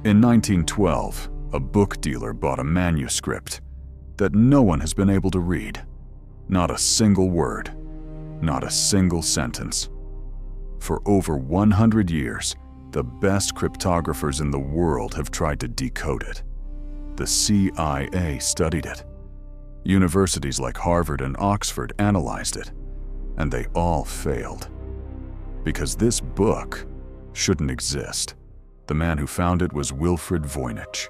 In 1912, a book dealer bought a manuscript that no one has been able to read. Not a single word, not a single sentence. For over 100 years, the best cryptographers in the world have tried to decode it. The CIA studied it. Universities like Harvard and Oxford analyzed it, and they all failed. Because this book shouldn't exist. The man who found it was Wilfrid Voynich,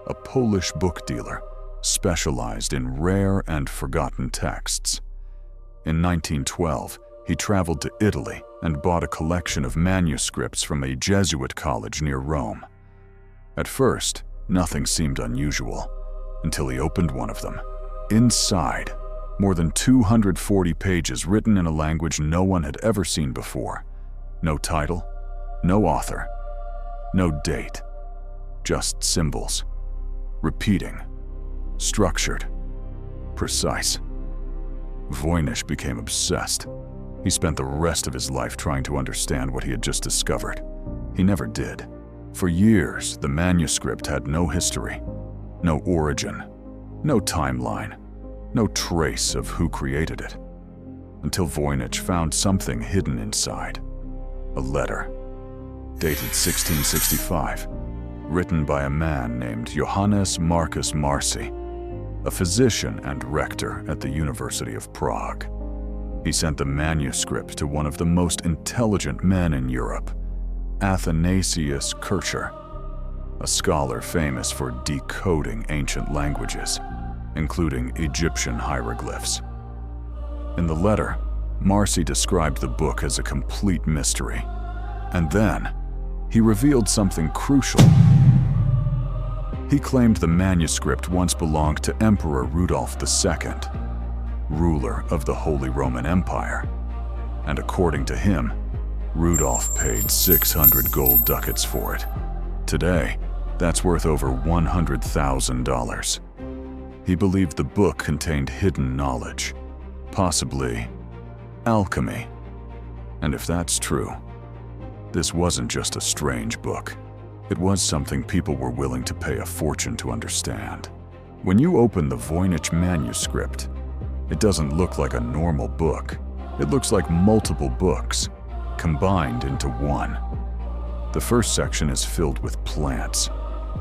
a Polish book dealer specialized in rare and forgotten texts. In 1912, he traveled to Italy and bought a collection of manuscripts from a Jesuit college near Rome. At first, nothing seemed unusual until he opened one of them. Inside, more than 240 pages written in a language no one had ever seen before. No title, no author, no date, just symbols, repeating, structured, precise. Voynich became obsessed. He spent the rest of his life trying to understand what he had just discovered. He never did. For years, the manuscript had no history, no origin, no timeline, no trace of who created it. Until Voynich found something hidden inside. A letter, dated 1665, written by a man named Johannes Marcus Marci, a physician and rector at the University of Prague. He sent the manuscript to one of the most intelligent men in Europe, Athanasius Kircher, a scholar famous for decoding ancient languages, including Egyptian hieroglyphs. In the letter, Marci described the book as a complete mystery, and then he revealed something crucial. He claimed the manuscript once belonged to Emperor Rudolf II, ruler of the Holy Roman Empire, and according to him, Rudolf paid 600 gold ducats for it. Today, that's worth over $100,000. He believed the book contained hidden knowledge, possibly alchemy. And if that's true, this wasn't just a strange book. It was something people were willing to pay a fortune to understand. When you open the Voynich manuscript, it doesn't look like a normal book. It looks like multiple books, combined into one. The first section is filled with plants,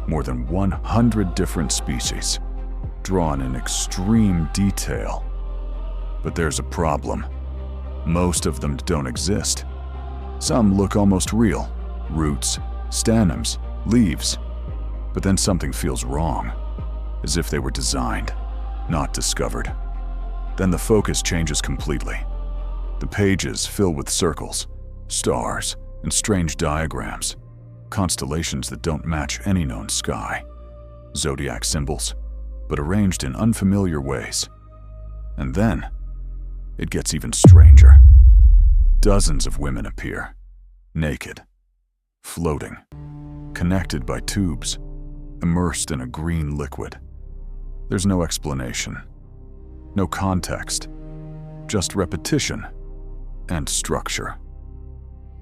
more than 100 different species, drawn in extreme detail. But there's a problem. Most of them don't exist. Some look almost real, roots, stanoms, leaves. But then something feels wrong, as if they were designed, not discovered. Then the focus changes completely. The pages fill with circles, stars, and strange diagrams, constellations that don't match any known sky, zodiac symbols, but arranged in unfamiliar ways. And then, it gets even stranger. Dozens of women appear, naked, floating, connected by tubes, immersed in a green liquid. There's no explanation, no context, just repetition and structure.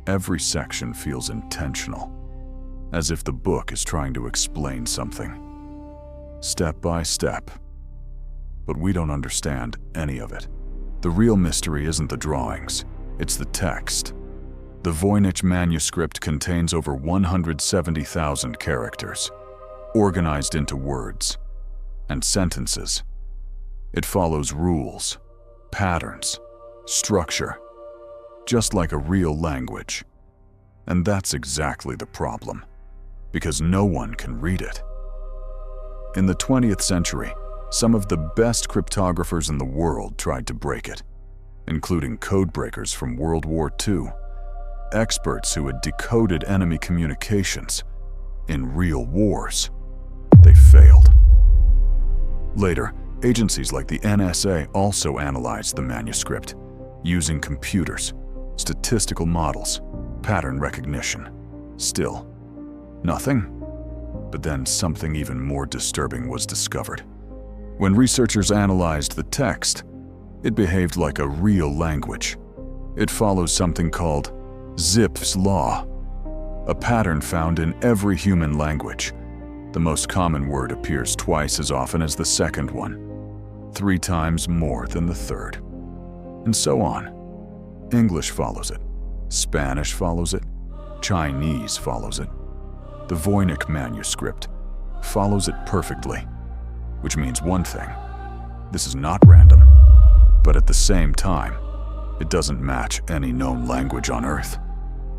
Every section feels intentional, as if the book is trying to explain something, step by step. But we don't understand any of it. The real mystery isn't the drawings, it's the text. The Voynich manuscript contains over 170,000 characters, organized into words and sentences. It follows rules, patterns, structure, just like a real language. And that's exactly the problem, because no one can read it. In the 20th century, some of the best cryptographers in the world tried to break it, including codebreakers from World War II, experts who had decoded enemy communications in real wars. They failed. Later, agencies like the NSA also analyzed the manuscript, using computers, statistical models, pattern recognition. Still, nothing. But then something even more disturbing was discovered. When researchers analyzed the text, it behaved like a real language. It follows something called Zipf's law. a pattern found in every human language. The most common word appears twice as often as the second one, 3 times more than the third, and so on. English follows it, Spanish follows it, Chinese follows it. The Voynich Manuscript follows it perfectly, which means one thing: this is not random, but at the same time, it doesn't match any known language on Earth.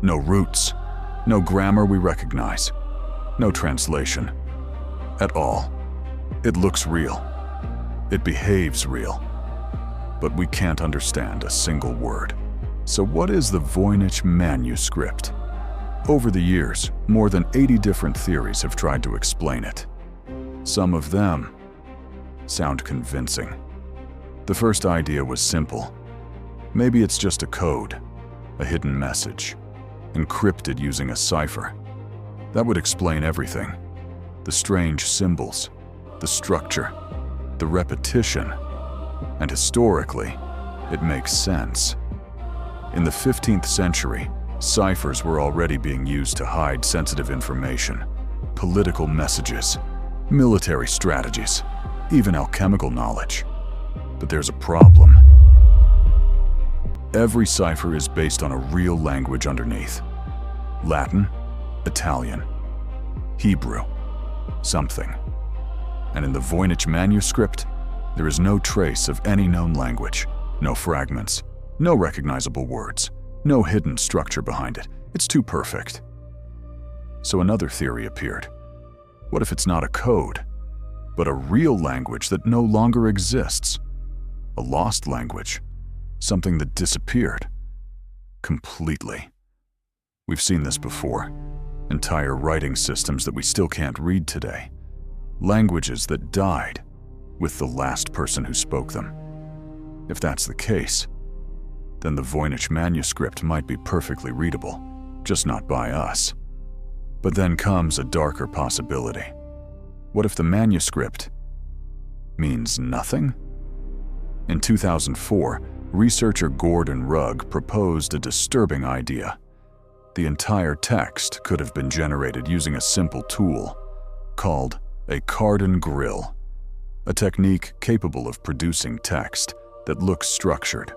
No roots, no grammar we recognize, no translation at all. It looks real, it behaves real, but we can't understand a single word. So what is the Voynich Manuscript? Over the years, more than 80 different theories have tried to explain it. Some of them sound convincing. The first idea was simple. Maybe it's just a code, a hidden message, encrypted using a cipher. That would explain everything. The strange symbols, the structure, the repetition, and historically, it makes sense. In the 15th century, ciphers were already being used to hide sensitive information, political messages, military strategies, even alchemical knowledge. But there's a problem. Every cipher is based on a real language underneath. Latin, Italian, Hebrew, something. And in the Voynich Manuscript, there is no trace of any known language, no fragments, no recognizable words, no hidden structure behind it. It's too perfect. So another theory appeared. What if it's not a code, but a real language that no longer exists? A lost language, something that disappeared completely. We've seen this before. Entire writing systems that we still can't read today. Languages that died with the last person who spoke them. If that's the case, then the Voynich Manuscript might be perfectly readable, just not by us. But then comes a darker possibility. What if the manuscript means nothing? In 2004, researcher Gordon Rugg proposed a disturbing idea. The entire text could have been generated using a simple tool called a Cardan grill, a technique capable of producing text that looks structured,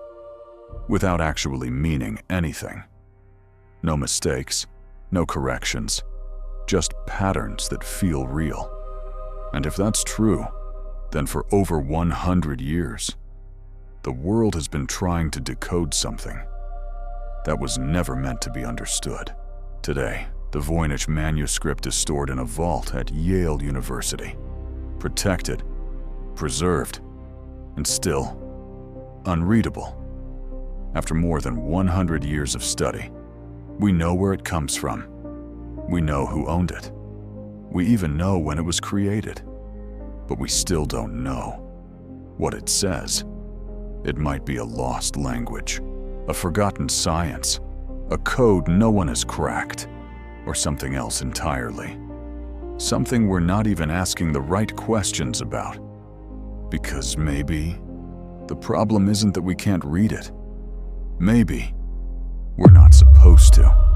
without actually meaning anything. No mistakes, no corrections, just patterns that feel real. And if that's true, then for over 100 years, the world has been trying to decode something that was never meant to be understood. Today, the Voynich Manuscript is stored in a vault at Yale University, protected, preserved, and still unreadable. After more than 100 years of study, we know where it comes from. We know who owned it. We even know when it was created. But we still don't know what it says. It might be a lost language, a forgotten science, a code no one has cracked, or something else entirely. Something we're not even asking the right questions about. Because maybe the problem isn't that we can't read it. Maybe we're not supposed to.